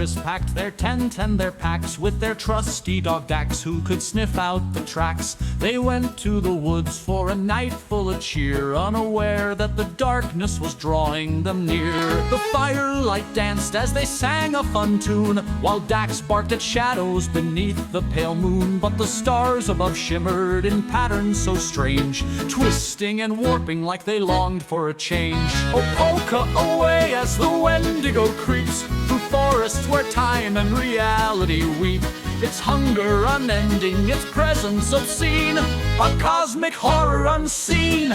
Chris packed their tent and their packs with their trusty dog Dax, who could sniff out the tracks. They went to the woods for a night full of cheer, unaware that the darkness was drawing them near. The firelight danced as they sang a fun tune, while Dax barked at shadows beneath the pale moon. But the stars above shimmered in patterns so strange, twisting and warping like they longed for a change. Oh, polka away as the Wendigo creeps through forests where time and reality weep. Its hunger unending, its presence obscene, a cosmic horror unseen.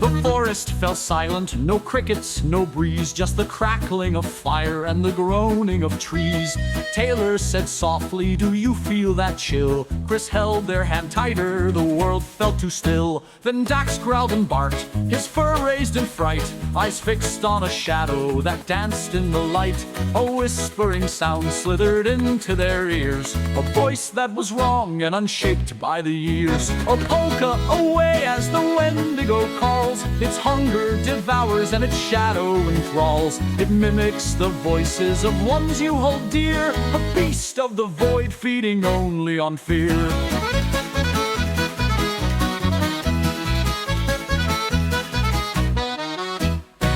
The forest fell silent, no crickets, no breeze, just the crackling of fire and the groaning of trees. Taylor said softly, "Do you feel that chill?" Chris held their hand tighter, the world felt too still. Then Dax growled and barked, his fur raised in fright, eyes fixed on a shadow that danced in the light. A whispering sound slithered into their ears, a voice that was wrong and unshaped by the years. A polka away as the Wendigo calls. Its hunger devours and its shadow enthralls. It mimics the voices of ones you hold dear, a beast of the void feeding only on fear.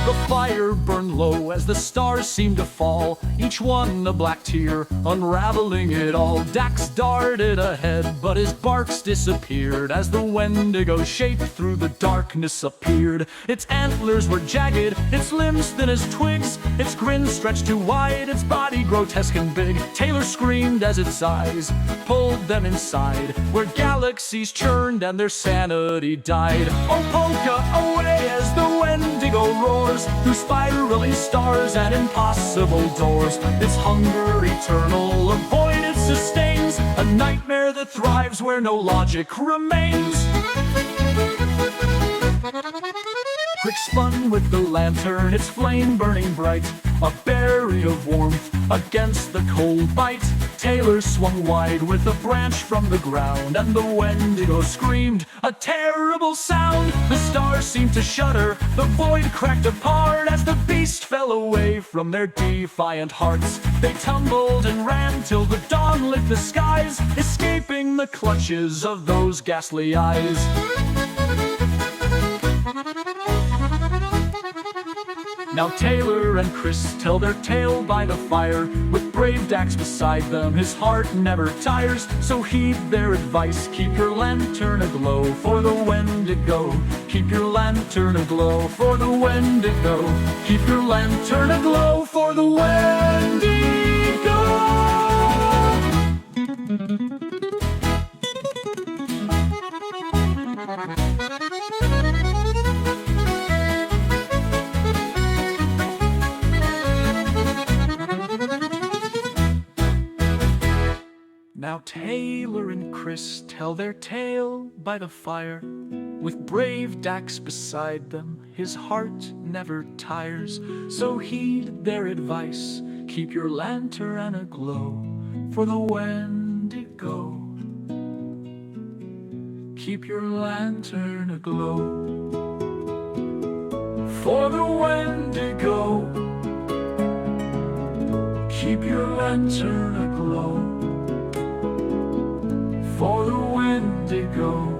The fire burned low as the stars seemed to fall, each one a black tear, unraveling it all. Dax darted ahead, but his barks disappeared as the Wendigo shape through the darkness appeared. Its antlers were jagged, its limbs thin as twigs, its grin stretched too wide, its body grotesque and big. Taylor screamed as its eyes pulled them inside, where galaxies churned and their sanity died. Oh, polka away as the Wendigo roars through spiraling stars and impossible doors. Its hunger eternal, a void it sustains, a nightmare that thrives where no logic remains. Quick spun with the lantern, its flame burning bright, a barrier of warmth against the cold bite. Taylor swung wide with a branch from the ground, and the Wendigo screamed, a terrible sound. The stars seemed to shudder, the void cracked apart as the beast fell away from their defiant hearts. They tumbled and ran till the dawn lit the skies, escaping the clutches of those ghastly eyes. Now Taylor and Chris tell their tale by the fire, with brave Dax beside them, his heart never tires. So heed their advice, keep your lantern aglow for the Wendigo. Keep your lantern aglow for the Wendigo. Keep your lantern aglow for the Wendigo. Now Taylor and Chris tell their tale by the fire, with brave Dax beside them, his heart never tires. So heed their advice, keep your lantern aglow for the Wendigo. Keep your lantern aglow for the Wendigo. Keep your lantern aglow for the Wendigo.